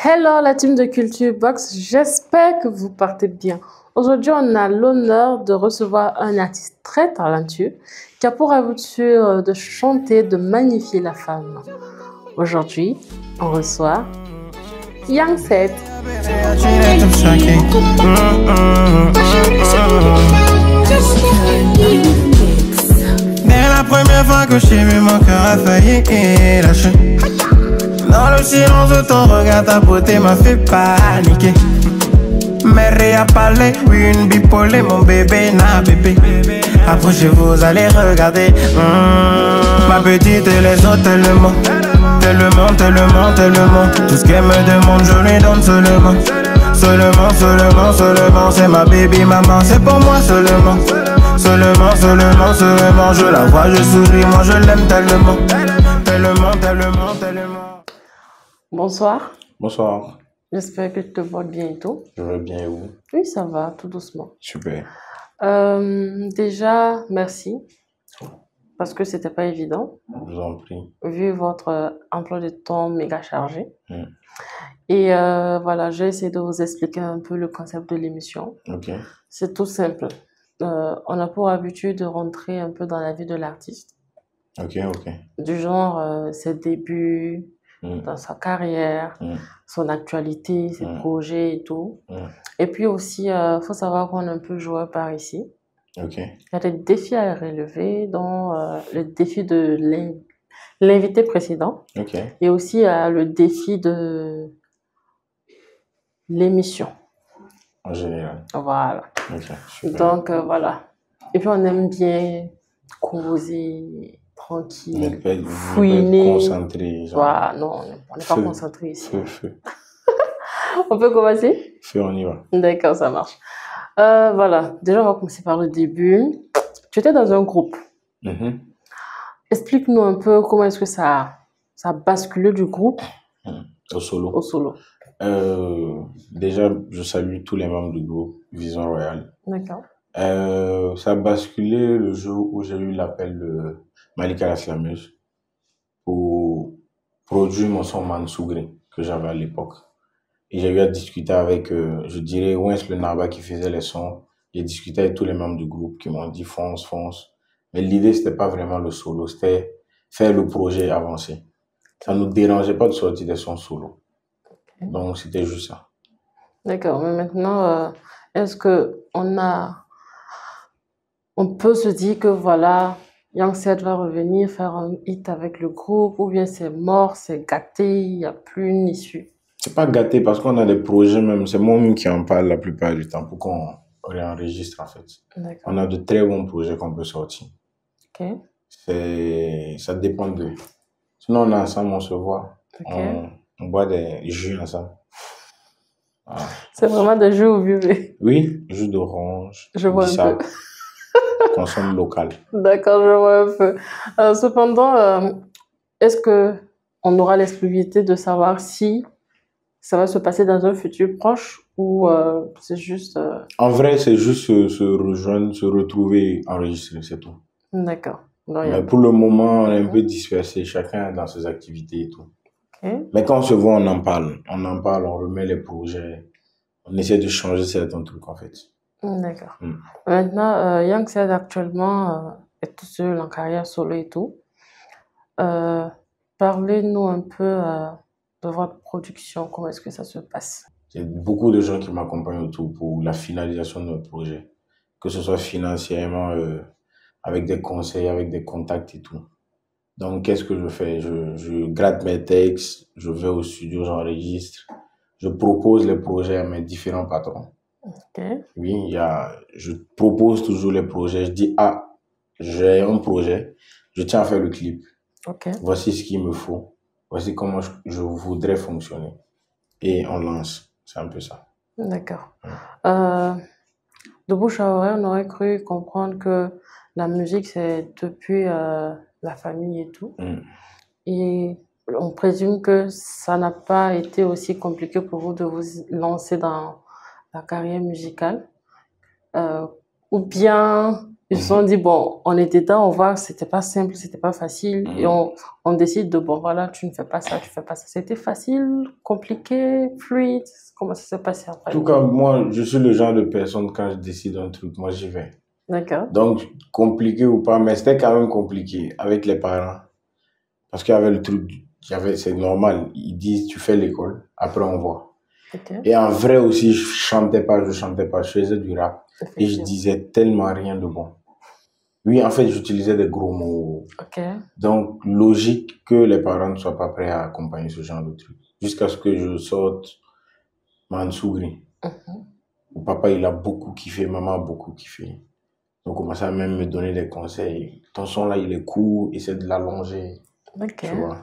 Hello la team de Culture Box, j'espère que vous partez bien. Aujourd'hui, on a l'honneur de recevoir un artiste très talentueux qui a pour aventure de chanter, de magnifier la femme. Aujourd'hui, on reçoit Young Seth. Dès la première fois que j'ai vu, mon cœur a failli lâcher. Dans le silence de ton regard, ta beauté m'a fait paniquer. Mère a parlé, oui, une bipolée, mon bébé n'a bébé. Approchez-vous, allez regarder. Ma petite et les autres, tellement. Tellement, tellement, tellement. Tout ce qu'elle me demande, je lui donne seulement. Seulement, seulement, seulement. C'est ma baby maman, c'est pour moi seulement. Seulement, seulement, seulement. Je la vois, je souris, moi je l'aime tellement. Tellement, tellement, tellement. Bonsoir, Bonsoir, j'espère que tu te portes bien et tout. je vais bien et vous? Oui, ça va, tout doucement. Super. Déjà, merci, parce que c'était pas évident, Je vous en prie. vu votre emploi de temps méga chargé. Mm. Et voilà, j'ai essayé de vous expliquer un peu le concept de l'émission. Ok. C'est tout simple. On a pour habitude de rentrer un peu dans la vie de l'artiste, Ok, ok. du genre ses débuts, dans sa carrière, son actualité, ses projets et tout. Et puis aussi, il faut savoir qu'on est un peu joueur par ici. Ok. Il y a des défis à relever, dont le défi de l'invité précédent Ok. et aussi le défi de l'émission. En général. Voilà. Ok, super. Donc, voilà. Et puis, on aime bien causer tranquille, fouiner. Concentré. Genre. Voilà, non, on n'est pas Feu. concentré ici. Feu. On peut commencer? Feu, on y va. D'accord, ça marche. Voilà, déjà, on va commencer par le début. Tu étais dans un groupe. Explique-nous un peu comment est-ce que ça a basculé du groupe Au solo. au solo. Déjà, je salue tous les membres du groupe Vision Royale. D'accord. Ça a basculé le jour où j'ai eu l'appel de Malika la Slameuse pour produire mon son Mansougré que j'avais à l'époque. Et j'ai eu à discuter avec, je dirais, Wens le Narba qui faisait les sons. J'ai discuté avec tous les membres du groupe qui m'ont dit fonce, fonce. Mais l'idée, c'était pas vraiment le solo, c'était faire le projet avancer. Ça nous dérangeait pas de sortir des sons solo. Okay. Donc, c'était juste ça. D'accord, mais maintenant, est-ce que on peut se dire que voilà, Young Seth va revenir faire un hit avec le groupe, ou bien c'est mort, c'est gâté, il n'y a plus une issue? C'est pas gâté parce qu'on a des projets même, c'est moi-même qui en parle la plupart du temps pour qu'on réenregistre en fait. On a de très bons projets qu'on peut sortir. Ok. Ça dépend d'eux. Sinon on est ensemble, on se voit, on boit des jus ensemble. Voilà. C'est vraiment des jus au buvez? Oui, jus d'orange, je vois un peu. Consomme local. D'accord, je vois un peu. Cependant, est-ce que on aura l'exclusivité de savoir si ça va se passer dans un futur proche ou c'est juste... En vrai, c'est juste se rejoindre, se retrouver, enregistrer, c'est tout. D'accord. Mais pour le moment, on est un peu dispersé, chacun dans ses activités et tout. Okay. Mais quand on se voit, on en parle, on remet les projets, on essaie de changer certains trucs en fait. D'accord. Maintenant, Young Seth actuellement est tout seul en carrière solo et tout. Parlez-nous un peu de votre production, comment est-ce que ça se passe? Il y a beaucoup de gens qui m'accompagnent autour pour la finalisation de notre projet, que ce soit financièrement, avec des conseils, avec des contacts et tout. Donc, qu'est-ce que je fais? Je gratte mes textes, je vais au studio, j'enregistre, je propose les projets à mes différents patrons. Okay. Oui, je propose toujours les projets. Je dis, j'ai un projet, je tiens à faire le clip. Okay. Voici ce qu'il me faut. Voici comment je voudrais fonctionner. Et on lance. C'est un peu ça. D'accord. De bouche à oreille, on aurait cru comprendre que la musique, c'est depuis la famille et tout. Et on présume que ça n'a pas été aussi compliqué pour vous de vous lancer dans la carrière musicale. Ou bien Ils se sont dit, bon, on est dedans, on voit que c'était pas simple, c'était pas facile. Et on décide de, bon, voilà, tu ne fais pas ça, tu fais pas ça. C'était facile, compliqué, fluide. Comment ça s'est passé après? En tout cas, moi, je suis le genre de personne, quand je décide un truc, moi, j'y vais. D'accord. Donc, compliqué ou pas, mais c'était quand même compliqué avec les parents. Parce qu'il y avait le truc, c'est normal. Ils disent, tu fais l'école, après on voit. Okay. Et en vrai aussi, je chantais pas, je faisais du rap. Et je disais tellement rien de bon. Oui, en fait, j'utilisais des gros mots. Okay. Donc, logique que les parents ne soient pas prêts à accompagner ce genre de truc. Jusqu'à ce que je sorte Mansougri. Mon papa, il a beaucoup kiffé, maman a beaucoup kiffé. Donc, on commençait à même me donner des conseils. Ton son là, il est court, essaie de l'allonger. Okay. Tu vois.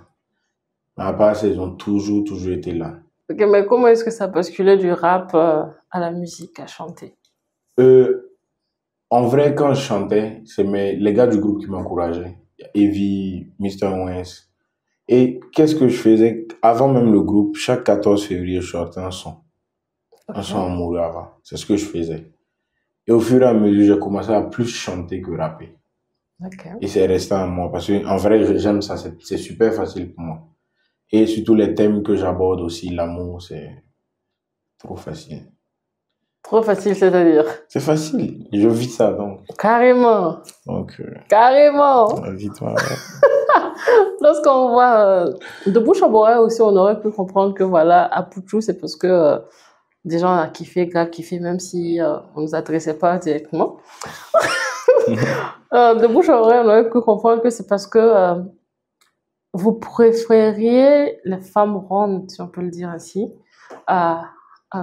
Mais à part ça, ils ont toujours été là. Ok, mais comment est-ce que ça basculait du rap à la musique, à chanter? En vrai, quand je chantais, c'est les gars du groupe qui m'encourageaient. Evie, Mr. Wens. Et qu'est-ce que je faisais? Avant même le groupe, chaque 14 février, je sortais un son. Okay. Un son amoureux avant. C'est ce que je faisais. Et au fur et à mesure, j'ai commencé à plus chanter que rapper. Okay. Et c'est resté en moi. Parce que, en vrai, j'aime ça. C'est super facile pour moi. Et surtout les thèmes que j'aborde aussi, l'amour, c'est trop facile. Trop facile, c'est-à-dire? C'est facile. Je vis ça, donc. Carrément. Donc, carrément. Vis-toi. Lorsqu'on voit de bouche à oreille aussi, on aurait pu comprendre que voilà, à Pouchou, c'est parce que des gens ont kiffé, grave kiffé, même si on ne nous adressait pas directement. De bouche à oreille, on aurait pu comprendre que c'est parce que vous préfériez les femmes rondes, si on peut le dire ainsi, à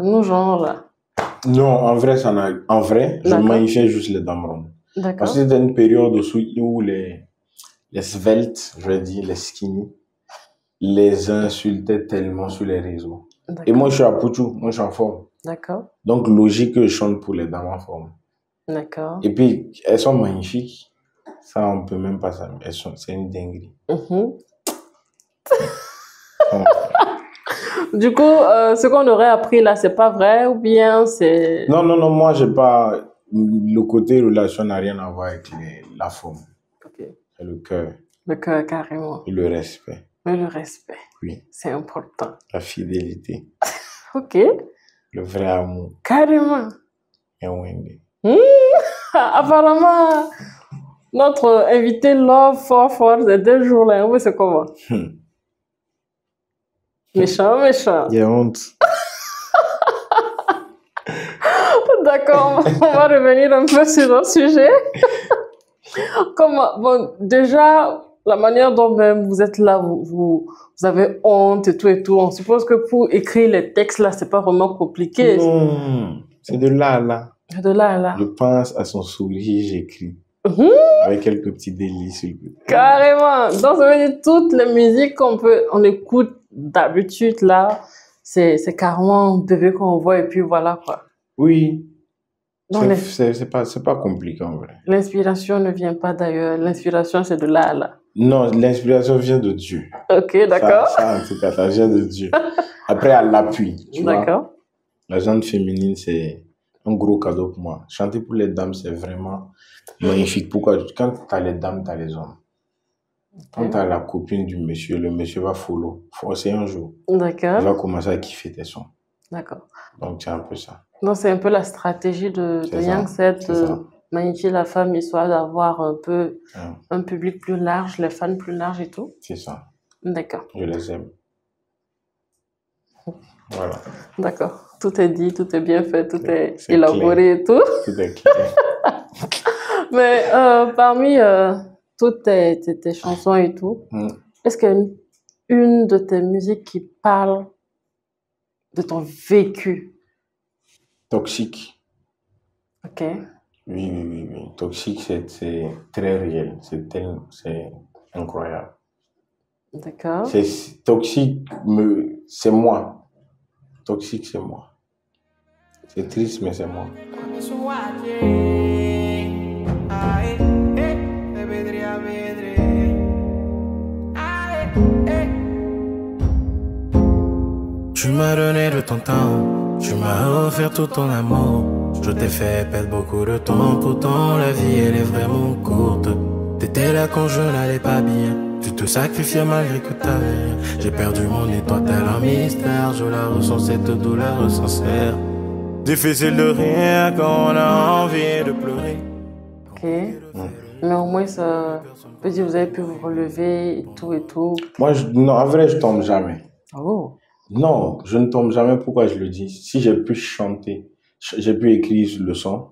nos genres-là. Non, en vrai, je magnifiais juste les dames rondes. D'accord. Parce que c'était une période où les sveltes, je vais dire, les skinny, les insultaient tellement sur les réseaux. Et moi, je suis à Pouchou, moi, je suis en forme. D'accord. Donc, logique que je chante pour les dames en forme. D'accord. Et puis, elles sont magnifiques. Ça, on peut même pas ça. C'est une dinguerie. Du coup, ce qu'on aurait appris là, c'est pas vrai ou bien c'est... Non, moi, j'ai pas... Le côté relation n'a rien à voir avec la forme. Okay. C'est le cœur. Le cœur, carrément. Et le respect. Et le respect. Oui. C'est important. La fidélité. Ok. Le vrai amour. Carrément. Et Wendy. Apparemment, notre invité Love fort ces 2 jours là, oui, c'est comment? Méchant. Il y a honte. D'accord, on va revenir un peu sur le sujet. Bon, déjà, la manière dont même vous êtes là, vous avez honte et tout. On suppose que pour écrire les textes là, c'est pas vraiment compliqué. Non, c'est de là à là. De là à là. Je pense à son sourire, j'écris. Avec quelques petits délices. Carrément. Donc, ça veut dire toutes les musiques on écoute d'habitude là, c'est carrément un bébé qu'on voit et puis voilà quoi. Oui. C'est pas compliqué en vrai. L'inspiration ne vient pas d'ailleurs. L'inspiration, c'est de là à là. Non, l'inspiration vient de Dieu. Ok, d'accord. Ça, en tout cas, ça vient de Dieu. Après, à l'appui. D'accord. La gente féminine, c'est un gros cadeau pour moi. Chanter pour les dames, c'est vraiment magnifique. Pourquoi? Quand tu as les dames, tu as les hommes. Quand tu as la copine du monsieur, le monsieur va forcer un jour. D'accord. Il va commencer à kiffer tes sons. D'accord. Donc, c'est un peu ça. Donc, c'est un peu la stratégie de Young Set, de magnifier la femme, histoire d'avoir un peu un public plus large, les fans plus larges et tout. C'est ça. D'accord. Je les aime. Voilà. D'accord. Tout est dit, tout est bien fait, tout est élaboré et tout. Tout est clair. Mais parmi toutes tes chansons et tout, est-ce qu'il y a une de tes musiques qui parle de ton vécu? Toxique. Ok. Oui. Toxique, c'est très réel. C'est incroyable. D'accord. Toxique, c'est moi. Toxique, c'est moi. C'est triste, mais c'est moi. Tu m'as donné de ton temps. Tu m'as offert tout ton amour. Je t'ai fait perdre beaucoup de temps. Pourtant la vie elle est vraiment courte. T'étais là quand je n'allais pas bien. Tu te sacrifiais malgré que t'avais rien. J'ai perdu mon nez, toi tel un mystère. Je la ressens cette douleur sincère. Difficile de rien quand on a envie de pleurer. Ok. Mais au moins, ça veut dire que vous avez pu vous relever et tout et tout. Moi, non, en vrai, je tombe jamais. Oh. Non, je ne tombe jamais. Pourquoi je le dis? Si j'ai pu chanter, j'ai pu écrire le son,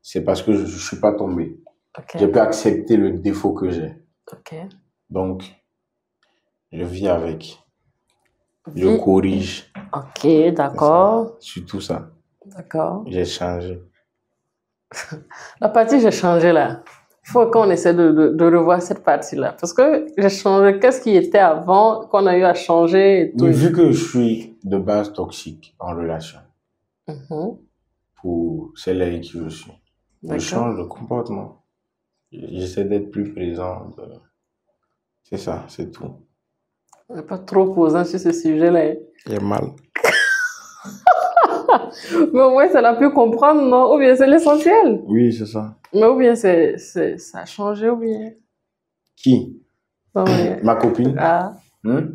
c'est parce que je ne suis pas tombé. Ok. J'ai pu accepter le défaut que j'ai. Ok. Donc, je vis avec. Je corrige. Ok, d'accord. Sur tout ça. D'accord. J'ai changé. La partie j'ai changé là. Il faut qu'on essaie de revoir cette partie-là. Parce que j'ai changé. Qu'est-ce qui était avant qu'on a eu à changer et tout. Oui, vu que je suis de base toxique en relation, Mhm. pour celle avec qui je suis, je D'accord. change de comportement. J'essaie d'être plus présent. C'est ça, c'est tout. On n'est pas trop posant sur ce sujet-là. J'ai mal. Mais au moins, ça l'a pu comprendre, non? Ou bien c'est l'essentiel. Oui, c'est ça. Mais ou bien ça a changé, ou bien. Qui? Oh, ouais. Ma copine? Ah. Hmm?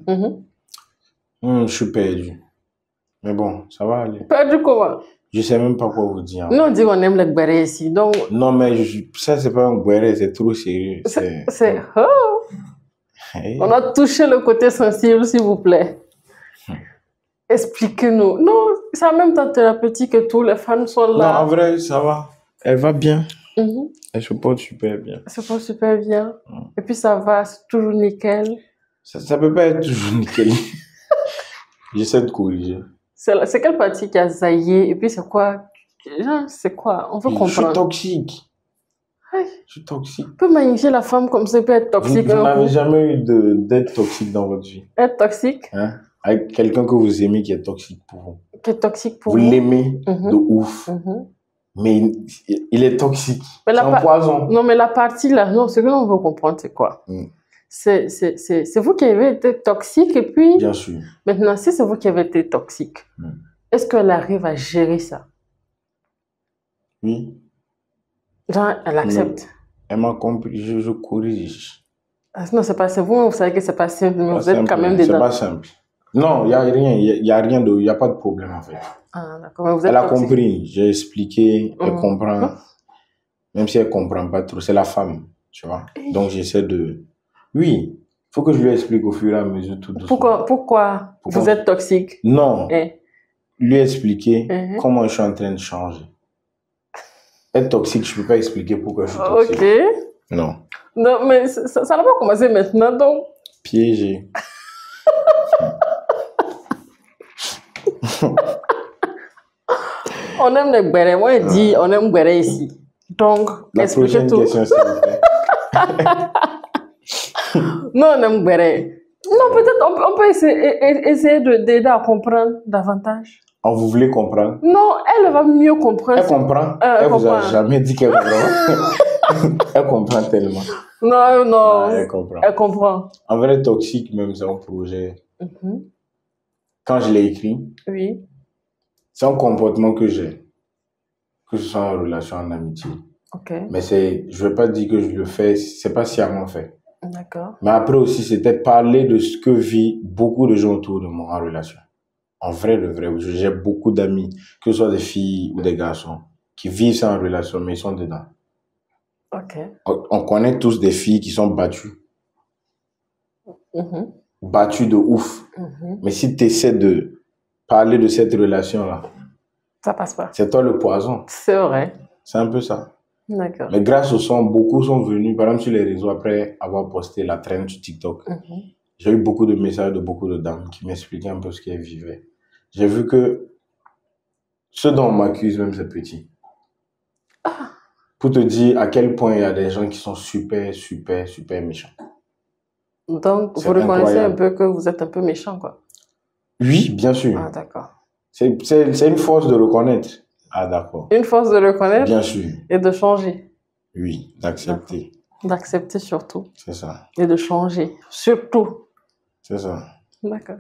Mhm. Je suis perdu. Mais bon, ça va aller. Perdu comment? Je sais même pas quoi vous dire. Nous, on dit qu'on aime le gbéré ici. Donc, Non, mais ça, c'est pas un guéré, c'est trop sérieux. c'est. Oh! Hey. On a touché le côté sensible, s'il vous plaît. Expliquez-nous. Non, c'est en même temps thérapeutique et tout. Les femmes sont Non, là. en vrai, ça va. Elle va bien. Mhm. Elle se porte super bien. Ça passe super bien. Et puis ça va, c'est toujours nickel. Ça peut pas être toujours nickel. J'essaie de corriger. C'est quelle partie qui a zaillé? Et puis c'est quoi? Genre, c'est quoi? On veut Je suis comprendre. toxique. Aïe. Je suis toxique. On peut magnifier la femme comme ça, peut être toxique. Vous un n'avez coup. jamais eu d'être toxique dans votre vie. Être toxique, Hein? Avec quelqu'un que vous aimez qui est toxique pour vous. qui est toxique pour Vous vous. l'aimez Mhm. de ouf. Mhm. Mais il est toxique. Mais C'est la un pa- poison. Non, mais la partie là, non, ce que l'on veut comprendre, c'est quoi? C'est vous qui avez été toxique et puis Bien sûr. maintenant, si c'est vous qui avez été toxique, est-ce qu'elle arrive à gérer ça? Oui. Genre, elle accepte. Elle m'a compris. Je corrige. Ah, non, c'est vous savez que c'est pas simple, mais Pas vous êtes simple, quand même c'est dedans. pas simple. Non, il n'y a rien. Il y a rien de. Il n'y a pas de problème en fait. Ah, d'accord, mais vous êtes Elle a toxique. compris. J'ai expliqué. Elle Mhm. comprend. Même si elle comprend pas trop. C'est la femme. Tu vois. Donc j'essaie de. Oui. Il faut que je lui explique au fur et à mesure tout doucement. Pourquoi vous êtes toxique? Non. Eh. Lui expliquer Mhm. comment je suis en train de changer. Être toxique, je peux pas expliquer pourquoi je suis toxique. Ok. Non. Non, mais ça n'a pas commencé maintenant, donc. Piégé. On aime les gbérés. Moi, je dis, on aime gbérés ici. Donc, La expliquez prochaine tout. question, s'il vous plaît. Non, on aime gbérés. Non, peut-être on peut essayer d'aider à comprendre davantage. Oh, vous voulez comprendre? Non, elle va mieux comprendre. Elle comprend. Elle Elle vous a comprend. jamais dit qu'elle comprend. Elle comprend tellement. Non, non. Elle comprend. Elle comprend. En vrai, toxique, même, c'est un projet. Mhm. Quand je l'ai écrit, Oui. c'est un comportement que j'ai. Que ce soit en relation, en amitié. Ok. Mais je vais pas dire que je le fais, c'est pas sciemment fait. D'accord. Mais après aussi, c'était parler de ce que vivent beaucoup de gens autour de moi en relation. En vrai, le vrai. J'ai beaucoup d'amis, que ce soit des filles ou des garçons, qui vivent ça en relation, mais ils sont dedans. Ok. On connaît tous des filles qui sont battues. Mhm. Battues de ouf. Mhm. Mais si tu essaies de parler de cette relation-là, Ça passe pas. c'est toi le poison. C'est vrai. C'est un peu ça. D'accord. Mais grâce au son, beaucoup sont venus, par exemple sur les réseaux, après avoir posté la traîne sur TikTok. Mhm. J'ai eu beaucoup de messages de beaucoup de dames qui m'expliquaient un peu ce qu'elles vivaient. J'ai vu que ce dont on m'accuse même, c'est petit. Pour te dire à quel point il y a des gens qui sont super, super, super méchants. Donc, C'est vous reconnaissez un incroyable. peu que vous êtes un peu méchant, quoi. Oui, bien sûr. Ah, d'accord. C'est une force de reconnaître. Ah, d'accord. Une force de reconnaître Bien sûr. et de changer. Oui, d'accepter. D'accepter surtout. C'est ça. Et de changer. Surtout. C'est ça. D'accord.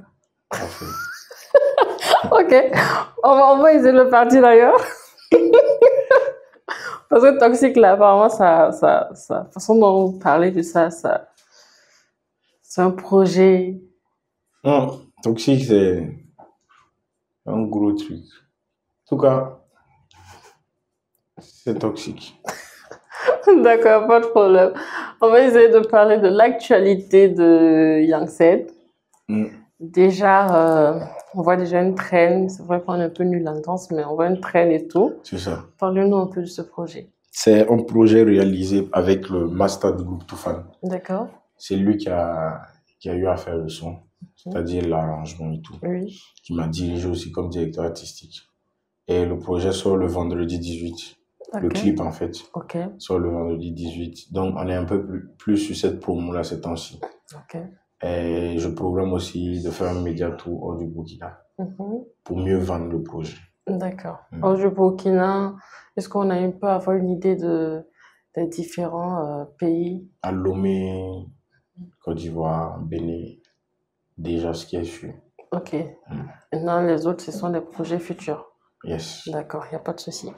Parfait. Ok, on va essayer de partir d'ailleurs. Parce que toxique, là, apparemment, la façon dont vous parlez de ça, c'est un projet. Non, toxique, c'est un gros truc. En tout cas, c'est toxique. D'accord, pas de problème. On va essayer de parler de l'actualité de Yangtze. Mm. Déjà, on voit déjà une traîne. C'est vrai qu'on est un peu nul en danse, mais on voit une traîne et tout. C'est ça. Parlez-nous un peu de ce projet. C'est un projet réalisé avec le master du groupe Toufan. D'accord. C'est lui qui a eu à faire le son, c'est-à-dire l'arrangement et tout. Oui. Qui m'a dirigé aussi comme directeur artistique. Et le projet sort le vendredi 18. Le Ok. clip, en fait, Ok. sort le vendredi 18. Donc, on est un peu plus sur cette promo-là ces temps-ci. Ok. Et je programme aussi de faire un média tour hors du Burkina Mhm. pour mieux vendre le projet. D'accord. Mm. Au Burkina, est-ce qu'on a un peu avoir une idée des différents pays? À Lomé, Côte d'Ivoire, Bénin, déjà ce qui est sûr. Ok. Maintenant, les autres, ce sont des projets futurs. Yes. D'accord, il n'y a pas de souci.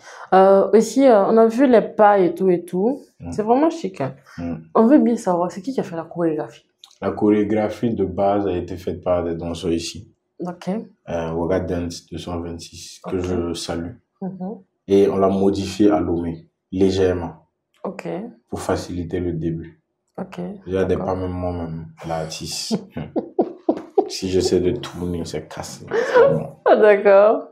Aussi, on a vu les pas et tout et tout. C'est vraiment chic, hein. On veut bien savoir, c'est qui a fait la chorégraphie? La chorégraphie de base a été faite par des danseurs ici. Ok. Waga Dance 226, que Ok. je salue. Mhm. Et on l'a modifié à Lomé, légèrement, Ok. pour faciliter le début. Ok. Il y a des D'accord. pas même moi-même, l'artiste. Si j'essaie de tourner, c'est cassé. C'est bon. Ah, d'accord.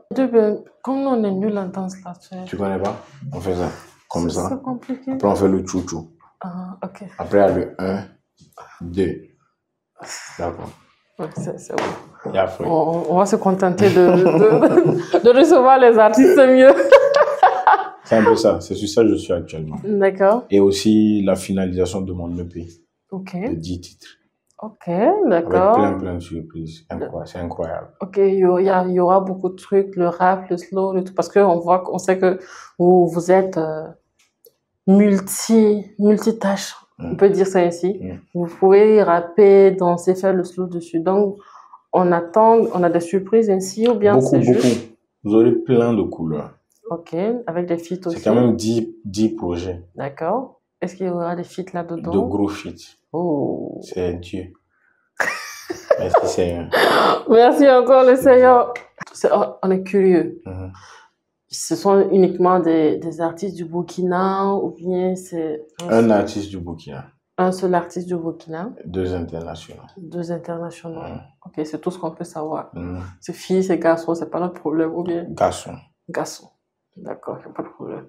Comme nous, on est nuls en danse là, Tu connais pas? On fait ça, comme ça. C'est compliqué. Après, on fait le chouchou. Ah, ok. Après, il y a le 1, 2. D'accord. Ouais, c'est bon. Et après, On va se contenter de recevoir les artistes mieux. c'est un peu ça. C'est sur ça que je suis actuellement. D'accord. Et aussi la finalisation de mon EP Ok. de 10 titres. Ok, Avec d'accord. plein de surprises. C'est incroyable. Ok, il y aura beaucoup de trucs, le rap, le slow, le tout, parce on sait que vous êtes multitâche, on peut dire ça ainsi. Vous pouvez rapper, danser, faire le slow dessus. Donc, on a des surprises ainsi, ou bien c'est juste... Beaucoup. Vous aurez plein de couleurs. Ok, avec des feats aussi. C'est quand même 10 projets. D'accord. Est-ce qu'il y aura des feats là-dedans? De gros feats. Oh. C'est Dieu. Merci Seigneur. Merci encore le Seigneur. On est curieux. Mhm. Ce sont uniquement des artistes du Burkina ou bien c'est Un artiste du Burkina. un seul artiste du Burkina, 2 internationaux. 2 internationaux. Mhm. Ok, c'est tout ce qu'on peut savoir. Mhm. C'est filles, c'est garçons, c'est pas notre problème ou bien Garçon. garçons. D'accord, y a pas de problème.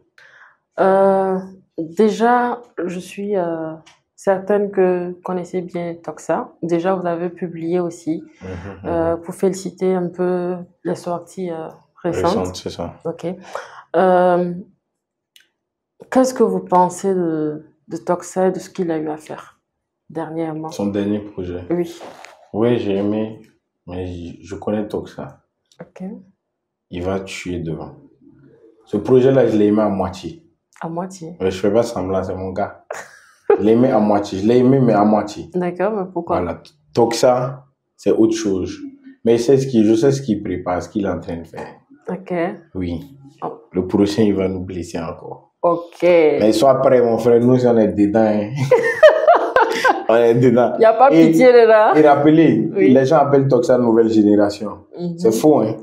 Déjà, je suis certaine que vous connaissez bien Toxa. Déjà, vous avez publié aussi pour féliciter un peu les sorties récentes. Récente, c'est ça. Ok. Qu'est-ce que vous pensez de Toxa, de ce qu'il a eu à faire dernièrement? Son dernier projet. Oui. Oui, j'ai aimé, mais je connais Toxa. Ok. Il va tuer devant. Ce projet-là, je l'ai aimé à moitié. À moitié. Je fais pas semblant, c'est mon gars. Je l'ai aimé à moitié. Je l'ai aimé, mais à moitié. D'accord, mais pourquoi? Voilà. Toxa, c'est autre chose. Mais je sais ce qu'il prépare, ce qu'il est en train de faire. Ok. Oui. Oh. Le prochain, il va nous blesser encore. Ok. Mais sois prêt, mon frère. Nous, si on est dedans, hein. On est dedans. Il n'y a pas pitié dedans. Et rappelez, Oui. les gens appellent Toxa nouvelle génération. C'est faux, hein?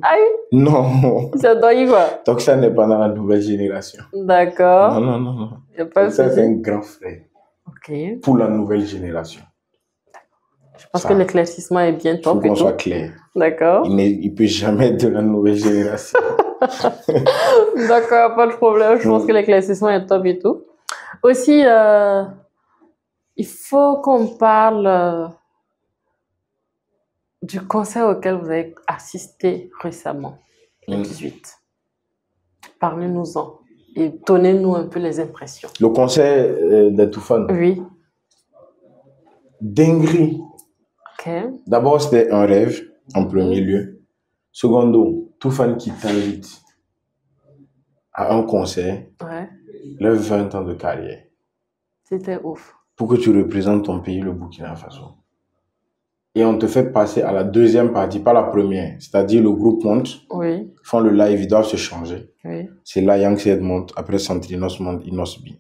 Aïe, Non. ça doit y quoi? Toxa n'est pas dans la nouvelle génération. D'accord. Non. Il n'y a pas de Toxa, c'est souci. un grand frère Ok. pour la nouvelle génération. Je pense Ça. que l'éclaircissement est bien Il faut top et qu'on tout. soit clair. D'accord. Il peut jamais être de la nouvelle génération. D'accord, pas de problème. Je pense que l'éclaircissement est top et tout. Aussi, il faut qu'on parle du concert auquel vous avez assisté récemment, le 18. Parlez-nous-en et donnez-nous un peu les impressions. Le concert de Toufan. Oui. Dinguerie. Ok. D'abord, c'était un rêve, en premier lieu. Secondo, Toufan qui t'invite à un concert, Ouais. leurs 20 ans de carrière, C'était ouf. pour que tu représentes ton pays, le Burkina Faso. et on te fait passer à la deuxième partie, pas la première. C'est-à-dire le groupe monte, Oui, ils font le live, ils doivent se changer. oui. C'est là Young Seed monte, après Santrinos monte, Inosbi.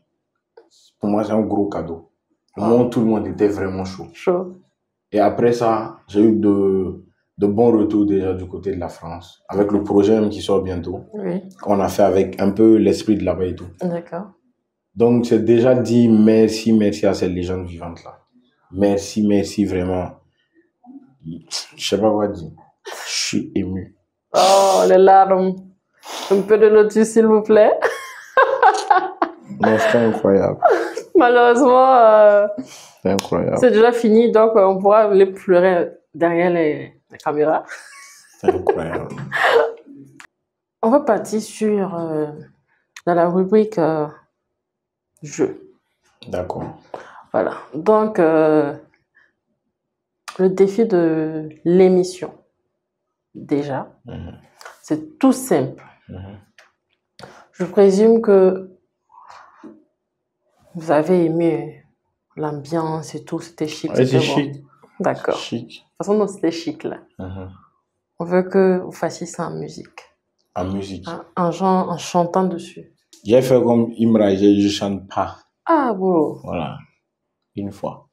Pour moi, c'est un gros cadeau. Le moment où tout le monde était vraiment chaud. Chaud. Et après ça, j'ai eu de bons retours déjà du côté de la France. Avec le projet même qui sort bientôt, Oui, qu'on a fait avec un peu l'esprit de là-bas et tout. d'accord. Donc, c'est déjà dit merci, merci à cette légende vivante-là. Merci, merci vraiment. Je sais pas quoi dire. Je suis ému. Oh, les larmes. Un peu de lotus, s'il vous plaît. Non, c'était incroyable. Malheureusement, C'est incroyable. c'est déjà fini, donc on pourra aller pleurer derrière les caméras. C'est incroyable. On va partir sur dans la rubrique jeu. D'accord. Voilà. Donc, le défi de l'émission, déjà, Mhm. c'est tout simple. Mhm. Je présume que vous avez aimé l'ambiance et tout, c'était chic. Ouais, c'est c'était bon. chic. D'accord. De Chic. toute façon, non, c'était chic là. Mhm. On veut que vous fassiez ça en musique, En musique. en chantant dessus. J'ai fait comme Imra, je chante pas. Ah, bon. Voilà. Une fois.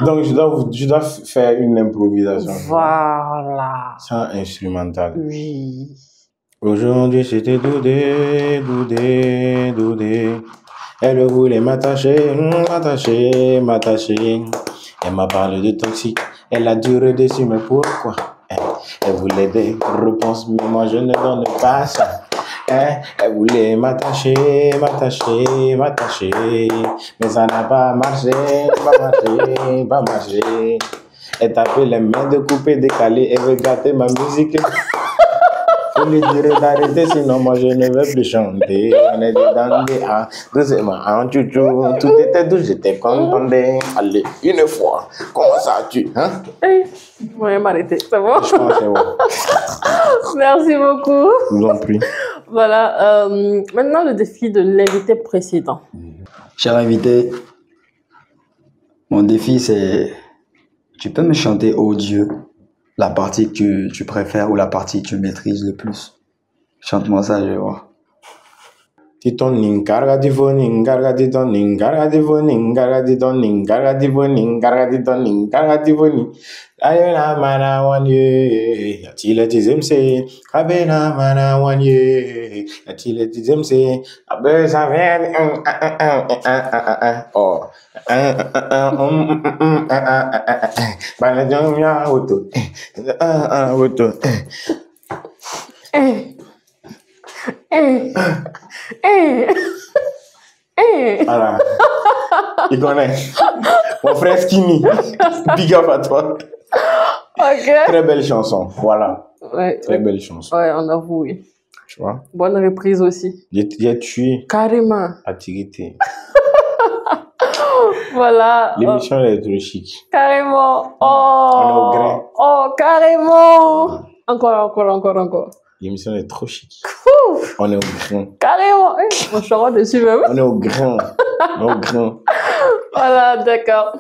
Donc, je dois faire une improvisation. Voilà. Sans instrumental. Oui. Aujourd'hui, c'était Doudé, Doudé, Doudé. Elle voulait m'attacher, m'attacher, m'attacher. Elle m'a parlé de toxique. Elle a duré dessus, mais pourquoi? Elle voulait des réponses, mais moi je ne donne pas ça. Elle voulait m'attacher, m'attacher, m'attacher. Mais ça n'a pas marché, pas marché, pas marché. Elle tapait les mains de couper, décaler et regarder ma musique. Faut lui dire d'arrêter, sinon moi je ne vais plus chanter. On était dans des doucement, en chouchou, tout était doux, j'étais content. Allez, une fois, comment ça tu, hein? Hey, vous voyez m'arrêter, c'est bon? Je pense que c'est bon. Merci beaucoup. Je vous en prie. Voilà, maintenant le défi de l'invité précédent. Cher invité, mon défi c'est, tu peux me chanter Oh Dieu, la partie que tu préfères ou la partie que tu maîtrises le plus. Chante-moi ça, je vais voir. Titon ningarga divo ningarga titon ningarga divo ningarga titon ningarga divo ningarga titon ningarga divo ni. Ayena mana wanye yatile tizemse abena mana wanye yatile tizemse abesa ven oh banajom ya auto auto Eh, eh, eh, eh. voilà. Il connaît. Mon frère Skinny. Big up à toi. Ok. Très belle chanson. Voilà. Ouais, Très belle chanson. ouais, on avoue, oui. Tu vois? Bonne reprise aussi. J'ai tué Carrément. à Tirité. Voilà. L'émission elle est trop chic. Carrément. On est au Oh, grain. oh, carrément. Encore. L'émission est trop chic. Ouf, On est au grain. carrément. Eh, on chante dessus même. On est au grain. On est au grain. Voilà, d'accord.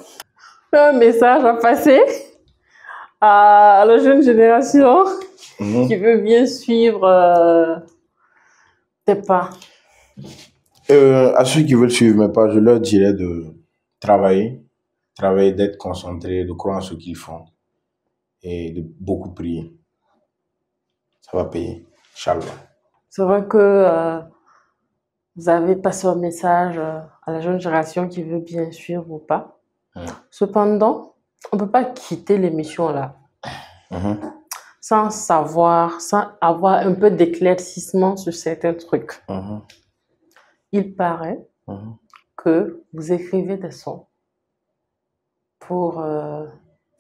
Un message à passer à la jeune génération qui veut bien suivre tes pas. À ceux qui veulent suivre mes pas, je leur dirais de travailler, d'être concentré, de croire en ce qu'ils font et de beaucoup prier. Ça va payer. Inch'Allah. C'est vrai que vous avez passé un message à la jeune génération qui veut bien suivre vos pas. Cependant, on ne peut pas quitter l'émission là sans savoir, sans avoir un peu d'éclaircissement sur certains trucs. Il paraît que vous écrivez des sons pour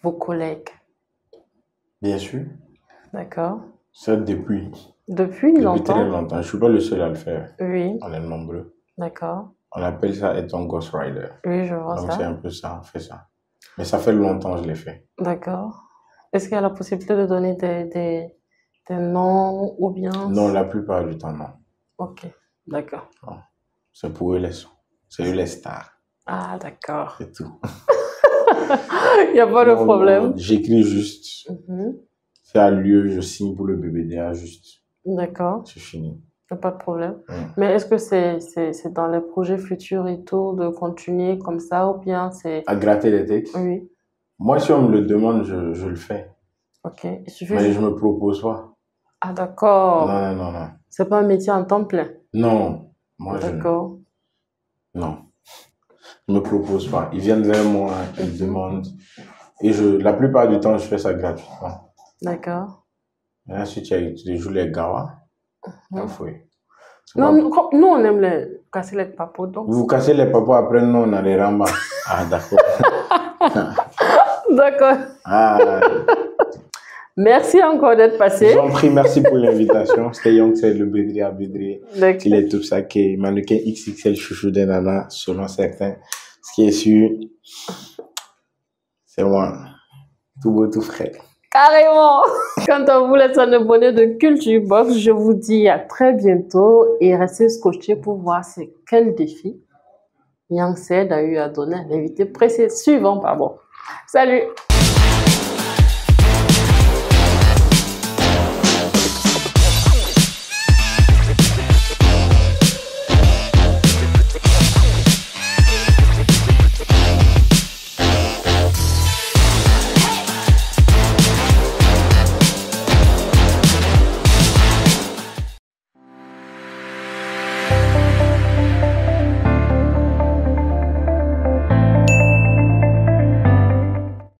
vos collègues. Bien sûr. D'accord? Ça depuis Depuis très longtemps? longtemps. Je ne suis pas le seul à le faire. Oui, On est nombreux. d'accord. On appelle ça être un ghostwriter. Oui, je vois Donc c'est ça. un peu ça, on fait ça. Mais ça fait longtemps que je l'ai fait. D'accord. Est-ce qu'il y a la possibilité de donner des noms ou bien... Non, la plupart du temps, non. Ok, d'accord. C'est pour eux les sons. C'est eux les stars. Ah, d'accord. C'est tout. Il n'y a pas de Non, problème. non, j'écris juste. Mhm. C'est à lieu, je signe pour le BBDA, juste. D'accord. C'est fini. Il n'y a pas de problème. Ouais. Mais est-ce que c'est dans les projets futurs et tout de continuer comme ça ou bien c'est... À gratter les textes. Oui, Moi, si on me le demande, je le fais. ok. Il suffit Mais juste... je me propose pas. Ah, d'accord. Non, non, non, non. C'est pas un métier en temps plein. Non. Moi, D'accord. non. Je me propose pas. Ils viennent vers moi, ils demandent. Et la plupart du temps, je fais ça gratuitement. D'accord. Et ensuite, tu joues les gawa. Mhm. Non, Non, nous, on aime casser les papeaux, donc... vous cassez les papas, après, nous, on a les rambas. Ah, d'accord. D'accord. Ah, Merci encore d'être je passé. vous en prie, merci pour l'invitation. C'était Young, c'est le Bédri à Bédri. D'accord. Il est tout ça qui est mannequin XXL chouchou des nanas, selon certains. Ce qui est sûr, c'est moi. Tout beau, tout frais. Carrément. Quant à vous, les abonnés de Culture Box, je vous dis à très bientôt et restez scotchés pour voir c'est quel défi Yang Sed a eu à donner à l'invité suivant. Pardon. Salut.